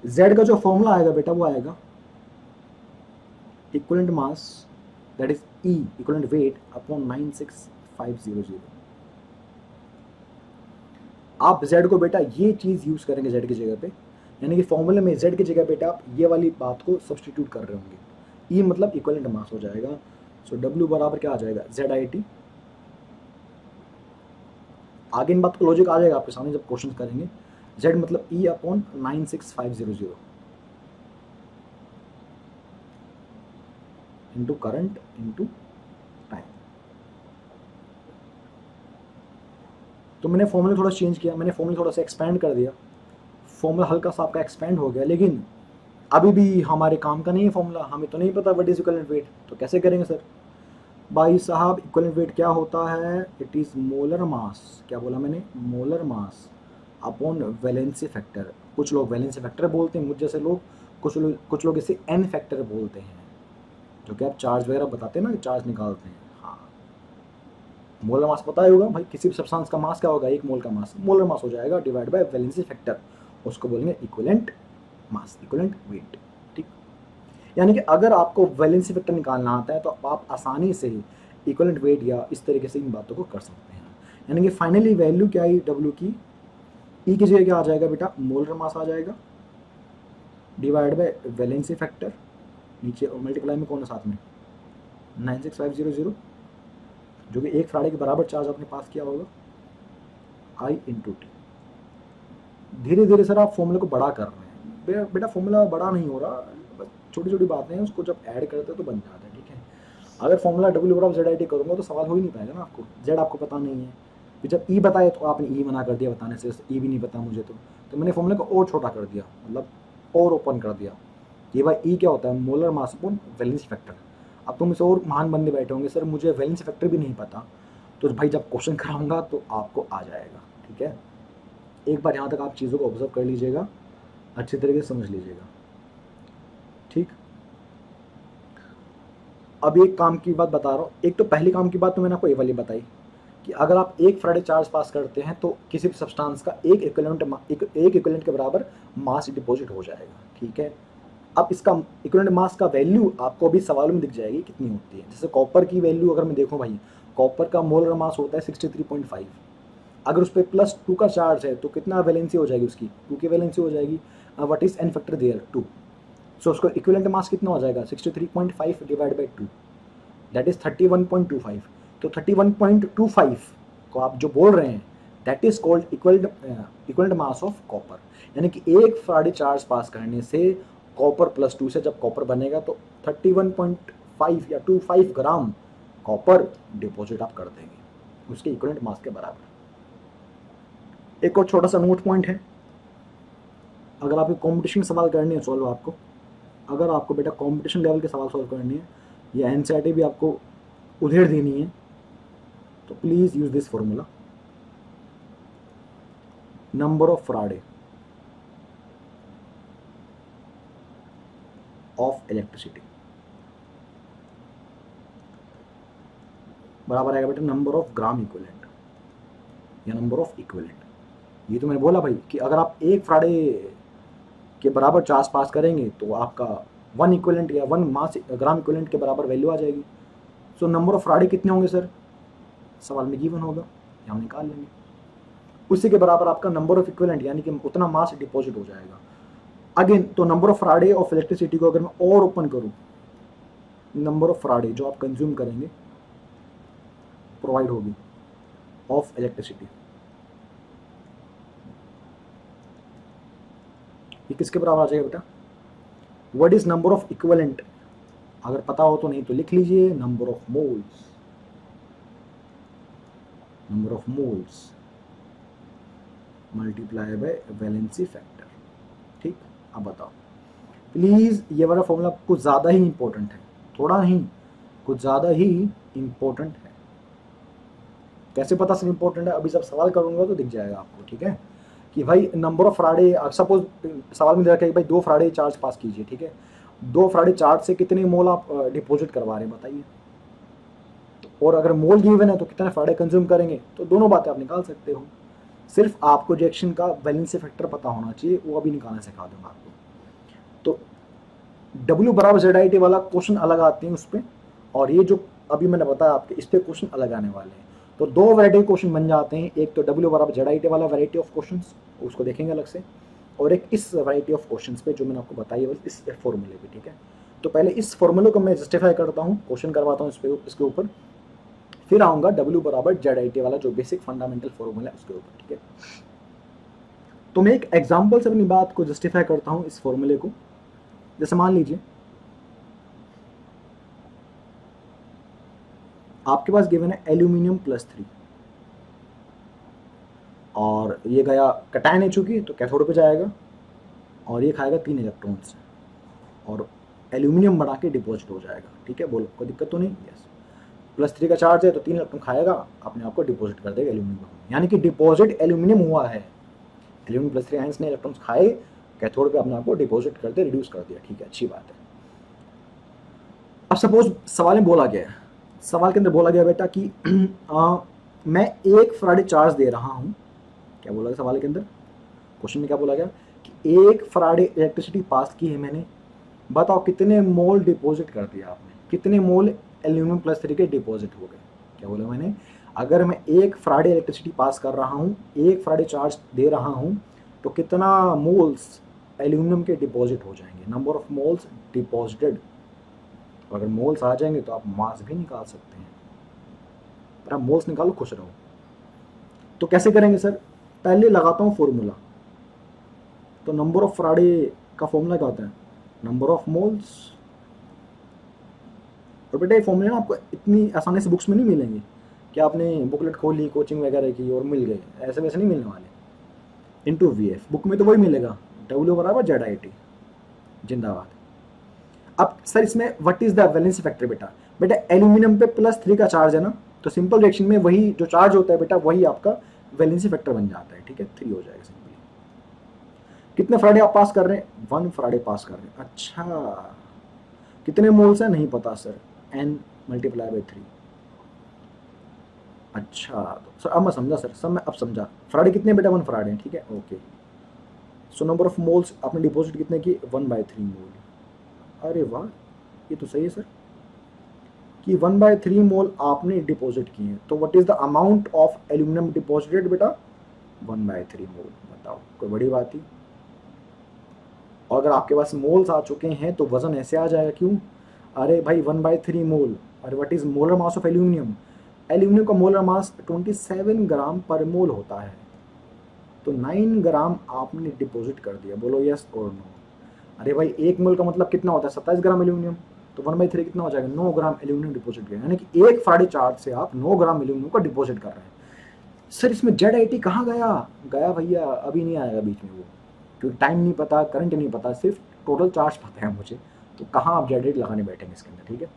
Z का जो फॉर्मूला आएगा बेटा वो आएगा equivalent mass that is E equivalent weight upon 96500। आप Z को बेटा ये चीज यूज करेंगे Z की जगह पे, यानी कि फॉर्मूले में Z की जगह बेटा आप ये वाली बात को सब्सटीट्यूट कर रहे होंगे। E मतलब इक्विवेलेंट मास हो जाएगा। सो W बराबर क्या आ जाएगा, ZIT। आगे इन बात का लॉजिक आ जाएगा आपके सामने जब क्वेश्चन करेंगे। Z मतलब E upon 96500 into current into time. तो मैंने फॉर्मूला थोड़ा चेंज किया, मैंने फॉर्मूला थोड़ा सा एक्सपेंड कर दिया, फॉर्मूला हल्का सा आपका एक्सपेंड हो गया, लेकिन अभी भी हमारे काम का नहीं है फॉर्मूला। हमें तो नहीं पता व्हाट इज इक्विवेलेंट वेट, तो कैसे करेंगे सर? भाई साहब इक्विवेलेंट वेट क्या होता है? It is molar mass. क्या बोला मैंने? Molar mass upon valency factor. कुछ लोग वैलेंसी फैक्टर बोलते हैं मुझ जैसे लोग, कुछ लोग इसे एन फैक्टर बोलते हैं, जो कि आप चार्ज वगैरह बताते हैं ना, चार्ज निकालते हैं। हाँ, मोलर मास पता ही होगा भाई, किसी भी सब्सटेंस का मास क्या होगा, एक मोल का मास मोलर मास हो जाएगा डिवाइड बाय वैलेंसी फैक्टर, उसको बोलेंगे इक्विवेलेंट मास, इक्विवेलेंट वेट। ठीक, यानी कि अगर आपको वैलेंसी फैक्टर निकालना आता है तो आप आसानी से इक्विवेलेंट वेट या इस तरीके से इन बातों को कर सकते हैं। यानी कि फाइनली वैल्यू क्या आई डब्ल्यू की, ई की जगह क्या आ जाएगा बेटा, मोलर मास आ जाएगा डिवाइड बाय वैलेंसी फैक्टर, नीचे मल्टीप्लाई में कौन है साथ में 96500, जो कि एक फ्राडे के बराबर चार्ज आपने पास किया होगा, आई इंटू टी। धीरे धीरे सर आप फॉर्मूले को बड़ा कर रहे हैं बेटा, फॉर्मूला बड़ा नहीं हो रहा, बस छोटी छोटी बातें हैं, उसको जब ऐड करते हैं तो बन जाता है। ठीक है, अगर फॉर्मूला W बराबर ZIT करूँगा तो सवाल हो ही नहीं पाएगा ना आपको, Z आपको पता नहीं है। फिर जब E बताए तो आपने E मना कर दिया बताने से, E भी नहीं पता मुझे तो मैंने फॉर्मूले को और छोटा कर दिया, मतलब और ओपन कर दिया। ये भाई E क्या होता है, molar mass upon valency factor. अब तुम इसे और महान बंदे बैठे होंगे, सर मुझे वैलेंसी फैक्टर भी नहीं पता, तो भाई जब क्वेश्चन कराऊंगा तो आपको आ जाएगा। ठीक है, एक बार यहाँ तक आप चीज़ों को ऑब्जर्व कर लीजिएगा, अच्छी तरीके से समझ लीजिएगा। ठीक, अब एक काम की बात बता रहा हूँ। एक तो पहली काम की बात तो मैंने आपको ये वाली बताई कि अगर आप एक फ्राडे चार्ज पास करते हैं तो किसी भी सब्सटेंस का एक इक्विवेलेंट के बराबर मास डिपॉजिट हो जाएगा। ठीक है, अब इसका इक्विवेलेंट मास का वैल्यू आपको अभी सवालों में दिख जाएगी कितनी होती है। जैसे कॉपर की वैल्यू अगर मैं देखूँ भाई, कॉपर का मोलर मास होता है 63.5, अगर उस पर +2 का चार्ज है तो कितना वैलेंसी हो जाएगी उसकी, 2 की वैलेंसी हो जाएगी। What is n factor there, 2। So उसका इक्विवेलेंट मास कितना हो जाएगा, 63.5 डिवाइड बाई 2, दैट इज 31.25। तो 31.25 को आप जो बोल रहे हैं that is called equivalent mass of copper. यानी कि एक फ्राडे चार्ज पास करने से कॉपर +2 से जब कॉपर बनेगा तो 31.5 या 25 ग्राम कॉपर डिपॉजिट आप कर देंगे उसके इक्विवेलेंट मास के बराबर। एक और छोटा सा नोट पॉइंट है, अगर आपको कॉम्पिटिशन सवाल करनी है सॉल्व, अगर आपको बेटा कॉम्पिटिशन लेवल के सवाल सॉल्व करनी है या एनसीईआरटी भी आपको उधेड़ देनी है तो please use this formula, number of फ्राडे of electricity बराबर आएगा बेटा नंबर ऑफ ग्राम इक्विवेलेंट या नंबर ऑफ इक्विवेलेंट। ये तो मैंने बोला भाई कि अगर आप एक फ्राडे के बराबर चार्ज पास करेंगे तो आपका 1 इक्विवेलेंट या 1 मास ग्राम इक्विवेलेंट के बराबर वैल्यू आ जाएगी। सो नंबर ऑफ फ्राडे कितने होंगे सर, सवाल में गिवन होगा, हम निकाल लेंगे, उसी के बराबर आपका नंबर ऑफ इक्विवेलेंट यानी कि उतना मास डिपॉजिट हो जाएगा। अगेन तो नंबर ऑफ फ्राडे ऑफ इलेक्ट्रिसिटी को अगर मैं और ओपन करूं, नंबर ऑफ फ्राडे जो आप कंज्यूम करेंगे प्रोवाइड होगी ऑफ इलेक्ट्रिसिटी, ये किसके बराबर आ जाएगा बेटा, what is number of equivalent, अगर पता हो तो नहीं तो लिख लीजिए, number of moles, number of moles multiply by valency factor. ठीक, अब बताओ प्लीज, ये वाला फॉर्मूला कुछ ज़्यादा ही इंपॉर्टेंट है, थोड़ा ही कुछ ज़्यादा ही इंपॉर्टेंट है। कैसे पता सर इंपॉर्टेंट है, अभी जब सवाल करूंगा तो दिख जाएगा आपको। ठीक है, कि भाई नंबर ऑफ फराडे, सपोज सवाल में दे रखा है कि भाई 2 फराडे चार्ज पास कीजिए, ठीक है, 2 फराडे चार्ज से कितने मोल आप डिपॉजिट करवा रहे हैं बताइए, और अगर मोल गिवन है तो कितना फराडे कंज्यूम करेंगे, तो दोनों बातें आप निकाल सकते हो। सिर्फ आपको रिएक्शन का वैलेंसी फैक्टर पता होना चाहिए, वो अभी निकालना सिखा दूंगा आपको। तो W बराबर ZIT वाला क्वेश्चन अलग आते हैं उस पर, और ये जो अभी मैंने बताया आपके इस पे क्वेश्चन अलग आने वाले हैं। तो 2 वैरायटी क्वेश्चन बन जाते हैं, एक तो W बराबर ZIT वाला वैरायटी ऑफ क्वेश्चन, उसको देखेंगे अलग से, और एक इस वैरायटी ऑफ क्वेश्चन पे जो मैंने आपको बताई है इस फॉर्मूले पे, ठीक है। तो पहले इस फॉर्मूले को मैं जस्टिफाई करता हूँ, क्वेश्चन करवाता हूँ इसके ऊपर, फिर आऊँगा W बराबर ZIT वाला जो बेसिक फंडामेंटल फॉर्मूला है उसके ऊपर, ठीक है। तो मैं एक एग्जाम्पल से अपनी बात को जस्टिफाई करता हूँ इस फॉर्मूले को। जैसे मान लीजिए आपके पास गिवन है एल्यूमिनियम +3, और ये गया कटायन है चूंकि, तो कैथोड पे जाएगा, और ये खाएगा 3 इलेक्ट्रॉन्स, और एल्यूमिनियम बना के डिपॉजिट हो जाएगा, ठीक है। बोलो कोई दिक्कत तो नहीं? यस, +3 का चार्ज है तो 3 इलेक्ट्रॉन खाएगा, अपने आप को डिपॉजिट कर देगा एल्यूमिनियम, यानी कि डिपॉजिट एल्यूमिनियम हुआ है। एल्यूमिनियम +3 आयंस ने इलेक्ट्रॉन्स खाए, कैथोड पे अपने आप को डिपॉजिट कर दे, रिड्यूस कर दिया, ठीक है, अच्छी बात है। अब सपोज सवाल में बोला गया है, सवाल के अंदर बोला गया बेटा कि मैं 1 फराडे चार्ज दे रहा हूँ, क्या बोला गया सवाल के अंदर, क्वेश्चन में क्या बोला गया कि 1 फराडे इलेक्ट्रिसिटी पास की है मैंने, बताओ कितने मोल डिपॉजिट कर दिया आपने, कितने मोल एल्यूमिनियम +3 के डिपॉजिट हो गए। क्या बोला मैंने, अगर मैं 1 फराडे इलेक्ट्रिसिटी पास कर रहा हूँ, 1 फराडे चार्ज दे रहा हूँ, तो कितना मोल्स एल्यूमिनियम के डिपॉजिट हो जाएंगे, नंबर ऑफ मोल्स डिपॉजिटेड। अगर मोल्स आ जाएंगे तो आप मास भी निकाल सकते हैं, पर आप मोल्स निकालो, खुश रहो। तो कैसे करेंगे सर, पहले लगाता हूँ फॉर्मूला। तो नंबर ऑफ फराडे का फॉर्मूला क्या होता है, नंबर ऑफ मोल्स। और बेटा ये फॉर्मूला ना आपको इतनी आसानी से बुक्स में नहीं मिलेंगे कि आपने बुकलेट खोल ली कोचिंग वगैरह की और मिल गए, ऐसे वैसे नहीं मिलने वाले। इंटू VF बुक में तो वही मिलेगा, W बराबर ZIT, जिंदाबाद। अब सर इसमें what is the valency factor बेटा, बेटा एल्यूमिनियम पे +3 का चार्ज है ना, तो सिंपल रिएक्शन में वही जो चार्ज होता है बेटा वही आपका वैलेंसी फैक्टर बन जाता है, ठीक है, 3 हो जाएगा सिंपली। कितने फराडे आप पास कर रहे हैं, 1 फराडे पास कर रहे हैं। अच्छा कितने मोल्स है नहीं पता सर, N × 3। अच्छा तो सर अब मैं समझा सर, सब मैं अब समझा, फराडे कितने बेटा 1 फराडे हैं, ठीक है, okay. So number of moles आपने डिपॉजिट कितने की, 1/3 मोल। अरे वाह, ये तो सही है सर कि 1/3 मोल आपने डिपॉजिट किए हैं, तो what is the amount of aluminium deposited बेटा, 1/3 मोल। बताओ कोई बड़ी बात ही। और अगर आपके पास मोल्स आ चुके हैं तो वजन ऐसे आ जाएगा, क्यों, अरे भाई 1/3 मोल, अरे what is molar mass of aluminium, aluminium का मोलर मास 27 ग्राम पर मोल होता है, तो 9 ग्राम आपने डिपॉजिट कर दिया, बोलो यस और नो। अरे भाई 1 मोल का मतलब कितना होता है, 27 ग्राम एल्यूमिनियम, तो 1/3 कितना हो जाएगा, 9 ग्राम एल्यूमिनियम डिपॉजिट किया, यानी कि 1 फराडे चार्ज से आप 9 ग्राम एल्यूमिनियम को डिपॉजिट कर रहे हैं। सर इसमें ZIT कहाँ गया, गया भैया अभी नहीं आएगा बीच में वो, क्योंकि टाइम नहीं पता, करंट नहीं पता, सिर्फ टोटल चार्ज पता है मुझे, तो कहाँ आप ZIT लगाने बैठेंगे इसके अंदर, ठीक है,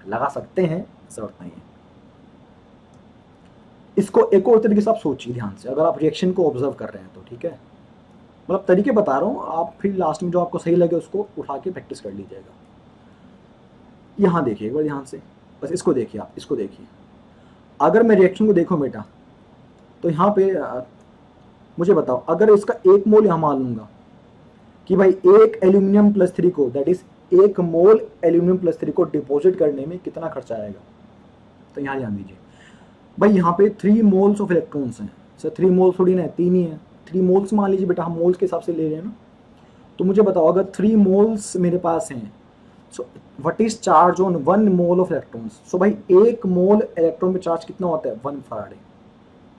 लगा सकते हैं, जरूरत नहीं है। इसको एक और तरीके से आप सोचिए ध्यान से, अगर आप रिएक्शन को ऑब्जर्व कर रहे हैं तो, ठीक है, मतलब तरीके बता रहा हूँ, आप फिर लास्ट में जो आपको सही लगे उसको उठा के प्रैक्टिस कर लीजिएगा। यहाँ देखिए एक बार ध्यान से, बस इसको देखिए, आप इसको देखिए, अगर मैं रिएक्शन को देखूँ बेटा, तो यहाँ पे मुझे बताओ, अगर इसका 1 मोल यहाँ मान लूंगा कि भाई 1 एल्यूमिनियम +3 को, दैट इज 1 मोल एल्यूमिनियम +3 को डिपॉजिट करने में कितना खर्चा आएगा, तो यहाँ ध्यान दीजिए भाई, यहाँ पे 3 मोल्स ऑफ इलेक्ट्रॉन्स हैं सर, 3 मोल्स थोड़ी ना, 3 ही है, 3 मोल्स मान लीजिए बेटा, हम मोल्स के हिसाब से ले रहे हैं ना, तो मुझे बताओ अगर 3 मोल्स मेरे पास हैं, so what is charge on 1 mole of electrons. So भाई 1 मोल इलेक्ट्रॉन पे चार्ज कितना होता है, 1 फराडे।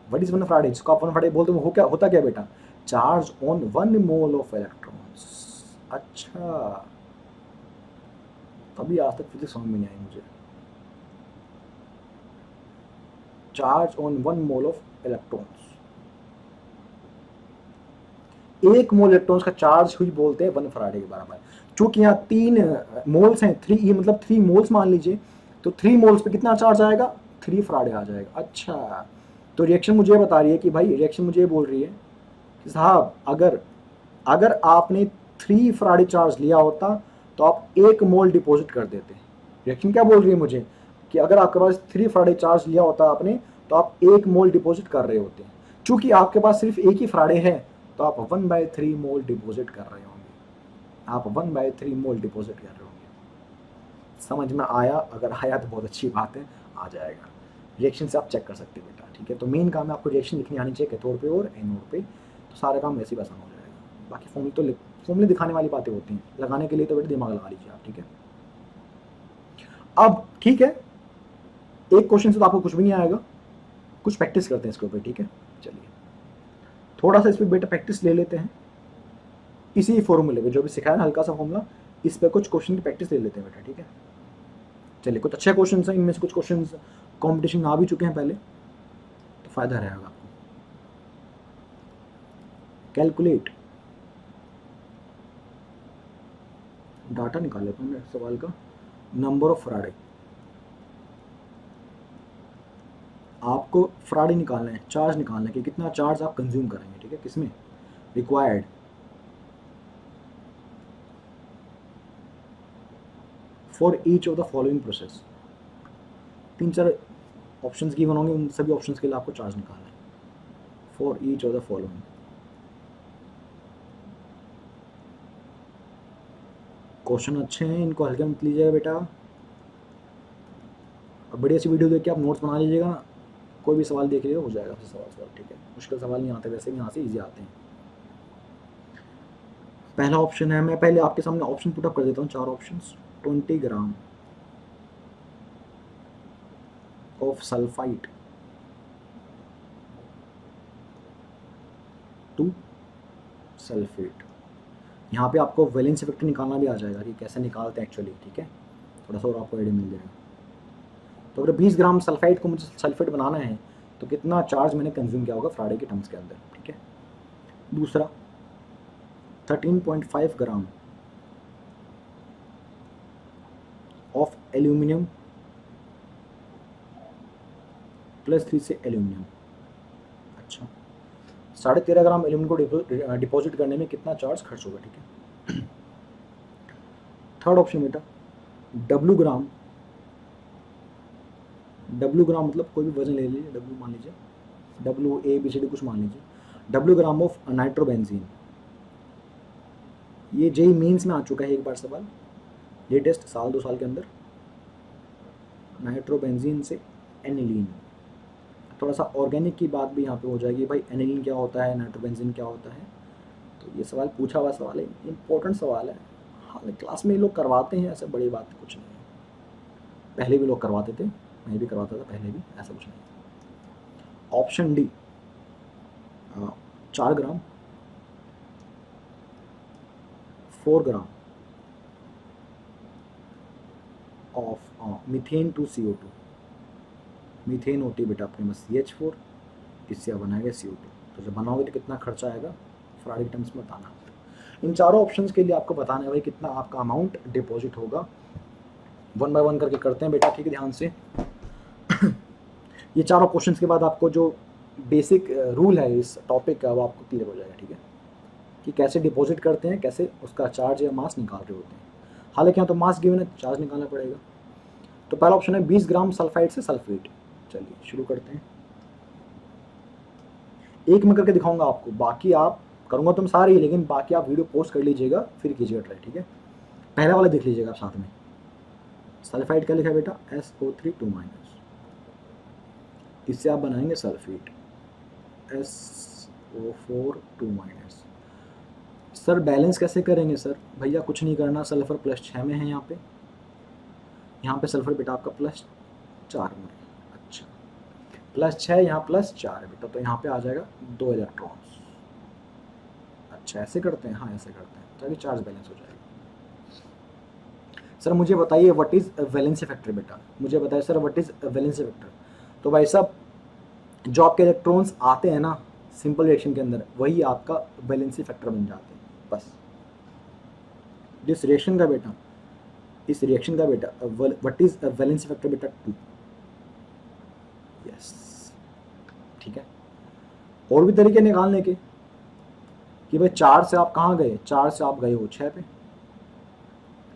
व्हाट इज 1 फराडे, जिसको आप 1 फराडे बोलते हो, वो क्या होता क्या बेटा, charge on 1 mole of electrons. अच्छा तभी आज तक फिजिक्स समझ में नहीं आई मुझे, charge on 1 mole of electrons, 1 mole electrons का चार्ज हुई बोलते हैं 1 फराडे के बराबर। चूंकि यहाँ 3 मोल्स हैं, 3 ये मतलब 3 मोल्स मान लीजिए, तो 3 मोल्स पे कितना चार्ज आएगा, 3 फराडे आ जाएगा। अच्छा तो रिएक्शन मुझे बता रही है कि भाई, रिएक्शन मुझे बोल रही है साहब अगर अगर आपने 3 फराडी चार्ज लिया होता तो आप 1 मोल डिपॉजिट कर देते। रिएक्शन क्या बोल रही है मुझे कि अगर आपके पास 3 फराडी चार्ज लिया होता आपने तो आप 1 मोल डिपॉजिट कर रहे होते। चूंकि आपके पास सिर्फ एक ही फराडे है तो आप 1/3 मोल डिपॉजिट कर रहे होंगे। आप 1/3 मोल डिपॉजिट कर रहे होंगे। समझ में आया? अगर आया तो बहुत अच्छी बात है, आ जाएगा। रिएक्शन से आप चेक कर सकते हैं बेटा, ठीक है। तो मेन काम है आपको रिएक्शन लिखनी आनी चाहिए कैथोड पे और एनोड पे, तो सारा काम वैसे ही आसान हो जाएगा। बाकी फॉर्मूले दिखाने वाली बातें होती हैं, लगाने के लिए तो बेटा दिमाग लगा लीजिए आप, ठीक है। अब ठीक है, एक क्वेश्चन से तो आपको कुछ भी नहीं आएगा, कुछ प्रैक्टिस करते हैं इसके ऊपर, ठीक है। चलिए थोड़ा सा इस पर बेटा प्रैक्टिस ले लेते हैं, इसी फॉर्मूले पे जो भी सिखाया ना हल्का सा फॉर्मूला, इस पे कुछ क्वेश्चन की प्रैक्टिस ले लेते हैं बेटा, ठीक है। चलिए कुछ अच्छे क्वेश्चन हैं, इनमें से कुछ क्वेश्चन कॉम्पिटिशन आ भी चुके हैं पहले, तो फायदा रहेगा आपको। कैलकुलेट, डाटा निकाल लेते हैं सवाल का। नंबर ऑफ फराडे, आपको फराडे निकालना है, चार्ज निकालना है कि कितना चार्ज आप कंज्यूम करेंगे, ठीक है। किसमें? Required for each of the following process. 3-4 options given होंगे, उन सभी ऑप्शंस के लिए आपको चार्ज निकालना है। For each of the following, question अच्छे हैं, इनको हल्के मत लीजिएगा बेटा। अब बढ़िया सी वीडियो देख के आप नोट्स बना लीजिएगा ना, कोई भी सवाल देख लीजिएगा, हो जाएगा आपसे सवाल, ठीक है। मुश्किल सवाल नहीं आते, वैसे भी यहाँ से ईजी आते हैं। पहला ऑप्शन है, मैं पहले आपके सामने ऑप्शन पुट अप कर देता हूँ, 4 options. 20 gram of sulphide to sulphate. यहाँ पे आपको वैलेंस इफेक्ट निकालना भी आ जाएगा कि कैसे निकालते हैं एक्चुअली, ठीक है। थोड़ा सा और आपको आइडिया मिल जाएगा। तो अगर 20 ग्राम सल्फाइड को मुझे सल्फेट बनाना है तो कितना चार्ज मैंने कंज्यूम किया होगा फ्राइडे के टर्म्स के अंदर, ठीक है। दूसरा 13.5 ग्राम ऑफ एल्यूमिनियम +3 से एल्यूमिनियम। अच्छा, 13.5 ग्राम एल्यूमिनियम को डिपॉजिट करने में कितना चार्ज खर्च होगा, ठीक है। थर्ड ऑप्शन बेटा डब्ल्यू ग्राम मतलब कोई भी वजन ले लीजिए, डब्ल्यू मान लीजिए, WABCD कुछ मान लीजिए। डब्ल्यू ग्राम ऑफ नाइट्रोबेंजीन, ये जेई मीन्स में आ चुका है एक बार सवाल, लेटेस्ट 1-2 साल के अंदर। नाइट्रोबेंजीन से एनिलीन, थोड़ा सा ऑर्गेनिक की बात भी यहाँ पे हो जाएगी, भाई एनिलीन क्या होता है, नाइट्रोबेंजीन क्या होता है। तो ये सवाल पूछा हुआ सवाल है, इंपॉर्टेंट सवाल है। हाँ क्लास में ये लोग करवाते हैं, ऐसे बड़ी बात कुछ नहीं है, पहले भी लोग करवाते थे, मैं भी करवाता था पहले भी, ऐसा कुछ नहीं। Option D 4 gram 4 gram of methane to CO2। Methane होती है बेटा अपने में CH4, इससे आप बनाएगा CO2। तो जब बनाओगे तो कितना खर्चा आएगा फराडी टर्म्स में बताना। इन चारों ऑप्शंस के लिए आपको बताना है भाई कितना आपका अमाउंट डिपॉजिट होगा। 1 बाय 1 करके करते हैं बेटा, ठीक है, ध्यान से। ये चारों क्वेश्चंस के बाद आपको जो बेसिक रूल है इस टॉपिक का वो आपको क्लियर हो जाएगा, ठीक है, कि कैसे डिपॉजिट करते हैं, कैसे उसका चार्ज या मास निकाल रहे होते हैं। हालांकि यहाँ तो मास गिवन है, चार्ज निकालना पड़ेगा। तो पहला ऑप्शन है 20 ग्राम सल्फाइड से सल्फेट। चलिए शुरू करते हैं, एक मैं करके दिखाऊंगा आपको, बाकी आप करूंगा तुम सारे ही, लेकिन बाकी आप वीडियो पोस्ट कर लीजिएगा फिर कीजिएगा ट्राई, ठीक है। पहला वाला देख लीजिएगा आप साथ में। सल्फाइड क्या लिखा है बेटा, SO3 2-, इससे आप बनाएंगे सल्फेट SO4 2-। सर बैलेंस कैसे करेंगे सर? भैया कुछ नहीं करना, सल्फर +6 में है यहाँ पे सल्फर बेटा आपका +4 में है। अच्छा, +6 यहाँ +4 है बेटा, तो यहाँ पे आ जाएगा 2 इलेक्ट्रॉन्स। अच्छा ऐसे करते हैं, हाँ ऐसे करते हैं ताकि चार्ज बैलेंस हो जाएगा। सर मुझे बताइए व्हाट इज वैलेंसी फैक्टर बेटा, मुझे बताइए sir what is valency factor. तो भाई साहब जो आपके इलेक्ट्रॉन्स आते हैं ना सिंपल रिएक्शन के अंदर, वही आपका वैलेंसी फैक्टर बन जाते हैं बस। इस रिएक्शन का बेटा व्हाट इज वैलेंसी फैक्टर बेटा 2। यस ठीक है, और भी तरीके निकालने के, कि भाई 4 से आप कहाँ गए, 4 से आप गए हो 6 पे,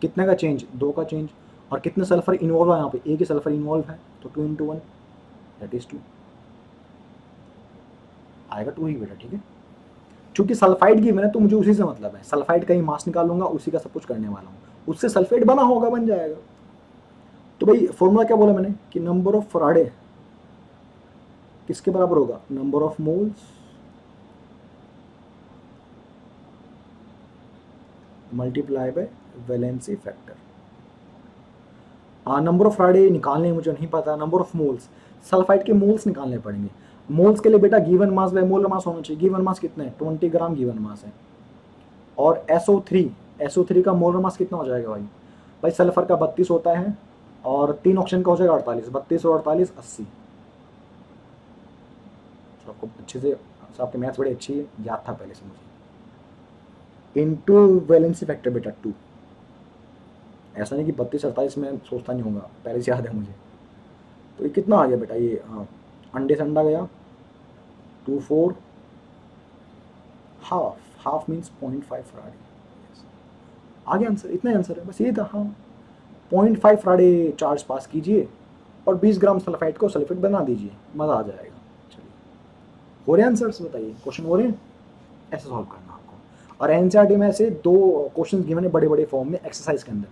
कितने का चेंज, 2 का चेंज, और कितने सल्फर इन्वॉल्व है यहाँ पे, एक ही सल्फर इन्वॉल्व है, तो 2 इंटू 1 दैट इज 2, आएगा 2 ही बेटा, ठीक है। चूंकि सल्फाइड गिवन है तो मुझे उसी से मतलब है, सल्फाइड का ही मास निकालूंगा, उसी का सब कुछ करने वाला हूँ, उससे सल्फेट बना होगा, बन जाएगा। तो भाई फॉर्मूला क्या बोला मैंने कि नंबर ऑफ फराडे किसके बराबर होगा, number of moles multiply by valency factor. हाँ, नंबर ऑफ फराडे निकालने मुझे नहीं पता, नंबर ऑफ मोल्स, सल्फाइड के मोल्स निकालने पड़ेंगे। मोल्स के लिए बेटा given mass by molar mass होना चाहिए। गिवन मास कितने हैं, 20 ग्राम गिवन मास है। और SO3 का मोलर मास कितना हो जाएगा भाई, भाई सल्फर का 32 होता है, और 3 ऑक्सीजन का हो जाएगा 48, 32 और 48 80। तो आपको अच्छे से, आपके मैथ्स बड़ी अच्छी है, याद था पहले से मुझे। इनटू वैलेंसी फैक्टर बेटा 2, ऐसा नहीं कि 32 48 में सोचता नहीं होगा, पहले से याद है मुझे। तो ये कितना आ गया बेटा, ये अंडे से अंडा गया 24, हाफ मीन्स 0.5 फराडे, आ गया आंसर, इतना आंसर है, बस ये था। हाँ, 0.5 फराडे चार्ज पास कीजिए और 20 ग्राम सल्फाइड को सल्फेट बना दीजिए, मज़ा आ जाएगा। चलिए, हो रहे आंसर्स, बताइए क्वेश्चन हो रहे हैं, ऐसे सॉल्व करना आपको। और एनसीईआरटी में ऐसे 2 क्वेश्चन गिवन है बड़े बड़े फॉर्म में एक्सरसाइज के अंदर,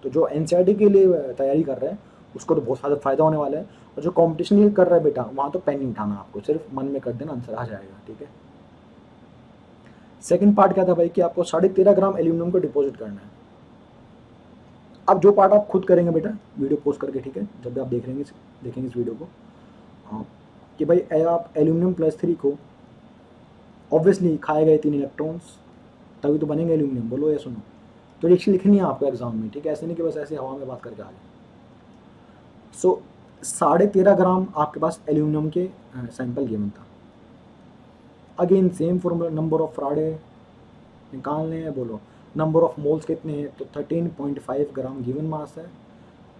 तो जो एनसीईआरटी के लिए तैयारी कर रहे हैं उसको तो बहुत ज़्यादा फायदा होने वाला है, और जो कॉम्पिटिशन कर रहा है बेटा वहाँ तो पेन नहीं उठाना आपको, सिर्फ मन में कर देना, आंसर आ जाएगा, ठीक है। सेकंड पार्ट क्या था भाई कि आपको 13.5 ग्राम एल्यूमिनियम को डिपॉजिट करना है। अब जो पार्ट आप खुद करेंगे बेटा वीडियो पोस्ट करके, ठीक है, जब भी आप देखेंगे इस वीडियो को, हाँ, कि भाई आप एल्यूमिनियम +3 को, ऑब्वियसली खाए गए 3 इलेक्ट्रॉन्स, तभी तो बनेंगे एल्यूमिनियम, बोलो या सुनो। तो रिएक्शन लिखनी है आपको एग्जाम में, ठीक है, ऐसे नहीं कि बस ऐसे हवा में बात करके आ गए। सो 13.5 ग्राम आपके पास एल्यूमिनियम के सैंपल गिवन था। Again same formula, number of Faraday निकालने हैं, बोलो नंबर ऑफ मोल्स कितने हैं, तो 13.5 ग्राम गिवन मास है।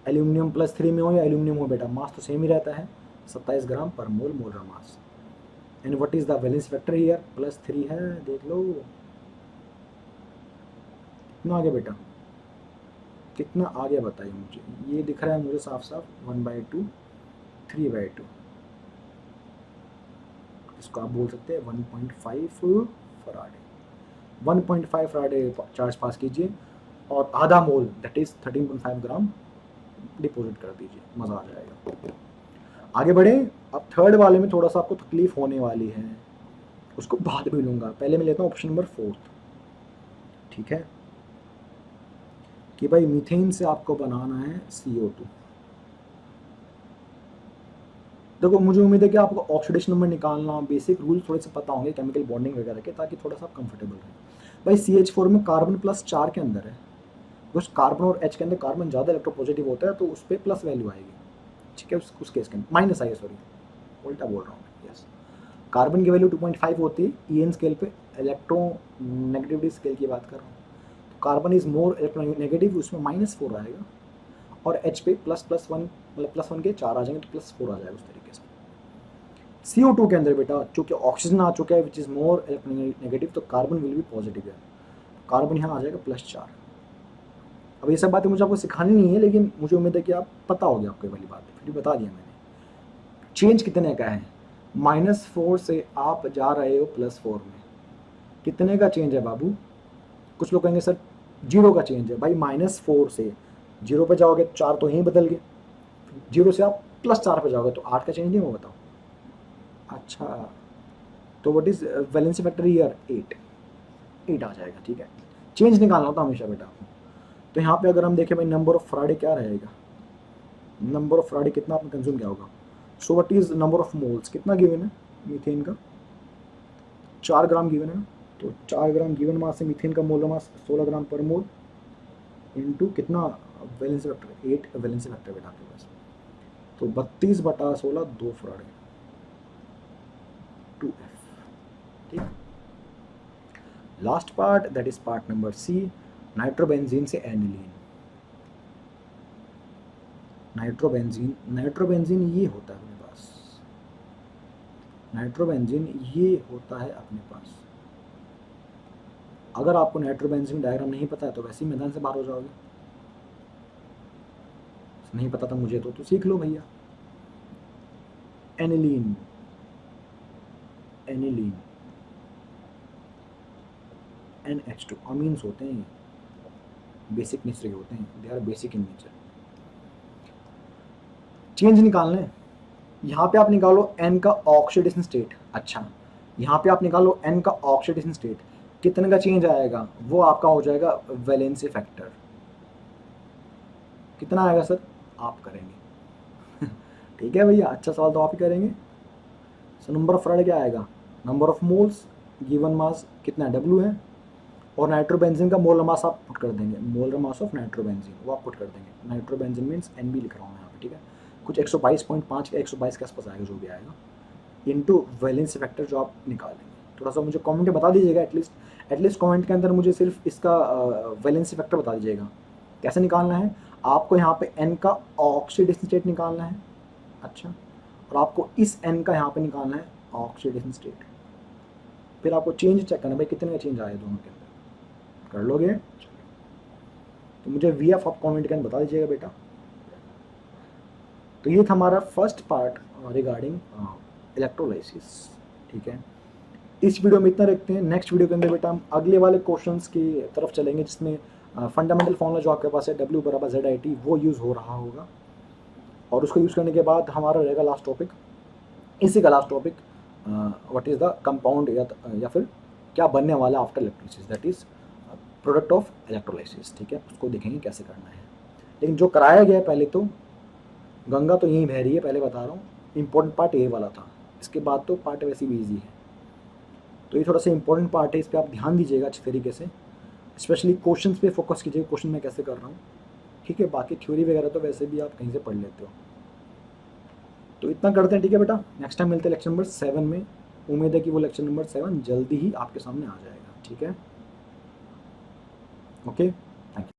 एल्यूमिनियम +3 में हो या एल्यूमिनियम हो बेटा, मास तो सेम ही रहता है, 27 gram per mole molar mass. And what is the valence factor here, +3 है, देख लो कितना आ गया बेटा, कितना आ गया बताइए मुझे, ये दिख रहा है मुझे साफ साफ 1/2 3/2, इसको आप बोल सकते हैं 1.5 फराडे। 1.5 फराडे चार्ज पास कीजिए और आधा मोल दैट इज 13.5 ग्राम डिपॉजिट कर दीजिए, मज़ा आ जाएगा। आगे बढ़े, अब थर्ड वाले में थोड़ा सा आपको तकलीफ होने वाली है, उसको बाद में लूँगा, पहले मैं लेता हूँ ऑप्शन नंबर 4, ठीक है, कि भाई मीथेन से आपको बनाना है CO2। देखो मुझे उम्मीद है कि आपको ऑक्सीडेशन नंबर निकालना, बेसिक रूल थोड़े से पता होंगे केमिकल बॉन्डिंग वगैरह के, ताकि थोड़ा सा कंफर्टेबल रहे। भाई CH4 में कार्बन +4 के अंदर है, उस कार्बन और H के अंदर कार्बन ज़्यादा इलेक्ट्रोपॉजिटिव होता है, तो उस पर प्लस वैल्यू आएगी, ठीक है, उस केस के अंदर माइनस आएगी, सॉरी उल्टा बोल रहा हूँ मैं, यस। कार्बन की वैल्यू 2.5 होती है EN स्केल पे, इलेक्ट्रो नेगेटिविटी स्केल की बात कर रहा हूँ, तो कार्बन इज मोर इलेक्ट्रोनेगेटिव, उसमें -4 आएगा, और H पे ++1, मतलब +1 के 4 आ जाएंगे तो +4 आ जाएगा, उस तरीके से। CO2 के अंदर बेटा चूंकि ऑक्सीजन आ चुका है विच इज़ मोर इलेक्ट्रोनेगेटिव, तो कार्बन विल भी पॉजिटिव है, कार्बन यहाँ आ जाएगा +4। अब ये सब बातें मुझे आपको सिखानी नहीं है, लेकिन मुझे उम्मीद है कि आप पता हो गया आपको ये वाली बात, फिर भी बता दिया मैंने। चेंज कितने का है, -4 से आप जा रहे हो +4 में, कितने का चेंज है बाबू, कुछ लोग कहेंगे सर 0 का चेंज है, भाई -4 से 0 पे जाओगे तो 4 तो यहीं बदल गए, 0 से आप +4 पे जाओगे तो 8 का चेंज नहीं होगा, बताओ। अच्छा, तो what is valency factor here, 8 आ जाएगा, ठीक है। चेंज निकालना होता हमेशा बेटा आपको। तो यहाँ पे अगर हम देखें भाई नंबर ऑफ फराडे क्या रहेगा, नंबर ऑफ फराडे कितना आपने कंज्यूम किया होगा, सो what is number of moles, कितना गिवन है मीथेन का, 4 ग्राम गिवन है, तो 4 ग्राम गिवन मास से मीथेन का मोलर मास 16 ग्राम पर मोल, इनटू कितना वैलेंसी फैक्टर, 8 वैलेंसी फैक्टर बेटा आपके पास, तो 32/16 2 फराडे 2F, ठीक। Last part that is part number C, nitrobenzene से एनिलीन। नाइट्रोबेंजीन ये होता है अपने पास, नाइट्रोबेंजीन ये होता है अपने पास, अगर आपको नाइट्रोबेंजीन डायग्राम नहीं पता है तो वैसे ही मैदान से बाहर हो जाओगे। नहीं पता था मुझे तो सीख लो भैया। एनिलीन, एनिलीन NH2 अमीन्स होते हैं, बेसिक नेचर के होते हैं, they are basic in nature. Change निकालना है, यहाँ पे आप निकालो N का ऑक्सीडेशन स्टेट। अच्छा, यहाँ पे आप निकालो N का ऑक्सीडेशन स्टेट, कितने का चेंज आएगा, वो आपका हो जाएगा वैलेंसी फैक्टर। कितना आएगा सर, आप करेंगे ठीक है भैया, अच्छा सवाल तो आप ही करेंगे। सो नंबर ऑफ फ्रेड क्या आएगा, number of moles given mass कितना W है, और नाइट्रोबेंजीन का मोलर मास आप पुट कर देंगे, मोलर मास ऑफ नाइट्रोबेंजीन वो आप पुट कर देंगे। नाइट्रोबेंजीन मीन्स NB लिख रहा हूँ यहाँ पे, ठीक है। कुछ 122.5 या 122 के आसपास आएगा जो भी आएगा, इनटू वैलेंसी फैक्टर जो आप निकालेंगे। थोड़ा सा मुझे कमेंट में बता दीजिएगा, एटलीस्ट कमेंट के अंदर मुझे सिर्फ इसका वैलेंसी फैक्टर बता दीजिएगा कैसे निकालना है। आपको यहाँ पे N का ऑक्सीडेशन स्टेट निकालना है, अच्छा, और आपको इस N का यहाँ पे निकालना है ऑक्सीडेशन स्टेट। फिर आपको चेंज चेक करना, भाई कितने का चेंज आया दोनों के अंदर, कर लोगे। तो मुझे VF आप कमेंट के अंदर बता दीजिएगा बेटा। तो ये था हमारा फर्स्ट पार्ट रिगार्डिंग इलेक्ट्रोलाइसिस, ठीक है। इस वीडियो में इतना रखते हैं। नेक्स्ट वीडियो के अंदर बेटा हम अगले वाले क्वेश्चंस की तरफ चलेंगे, जिसमें फंडामेंटल फॉर्मूला जो आपके पास है W = ZIT वो यूज़ हो रहा होगा, और उसको यूज़ करने के बाद हमारा रहेगा लास्ट टॉपिक, इसी का last topic, what is the compound या फिर क्या बनने वाला after electrolysis, that is product of electrolysis, ठीक है। उसको देखेंगे कैसे करना है। लेकिन जो कराया गया है पहले, तो गंगा तो यहीं बह रही है, पहले बता रहा हूँ, इंपॉर्टेंट पार्ट ये वाला था, इसके बाद तो पार्ट वैसे भी ईजी है। तो ये थोड़ा सा इंपॉर्टेंट पार्ट है, इस पर आप ध्यान दीजिएगा अच्छी तरीके से, स्पेशली क्वेश्चंस पे फोकस कीजिए, क्वेश्चन मैं कैसे कर रहा हूँ, ठीक है। बाकी थ्योरी वगैरह तो वैसे भी आप कहीं से पढ़ लेते हो। तो इतना करते हैं, ठीक है बेटा। नेक्स्ट टाइम मिलते हैं लेक्चर नंबर 7 में। उम्मीद है कि वो लेक्चर नंबर 7 जल्दी ही आपके सामने आ जाएगा, ठीक है, ओके।